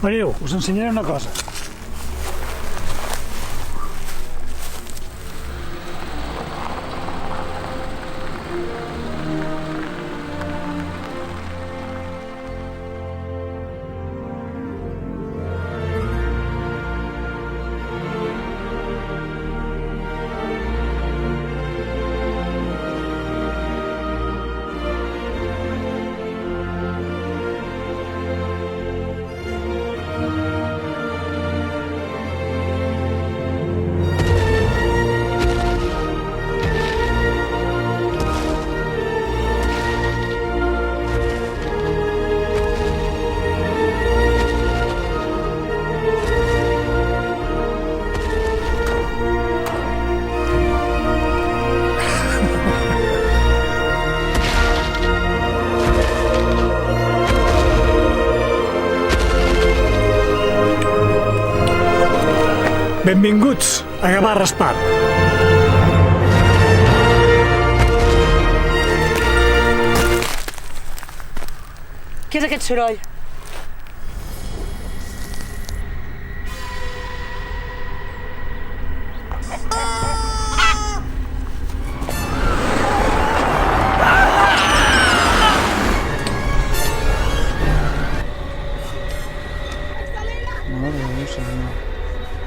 Veniu, us ensenyaré una cosa. Benvinguts a Gavà Raspat. Què és aquest soroll? Mare de Déu, senyor.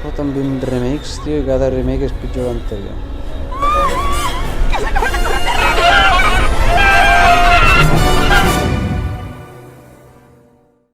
Porten 20 remakes, tio, i cada remake és pitjor que l'anterior.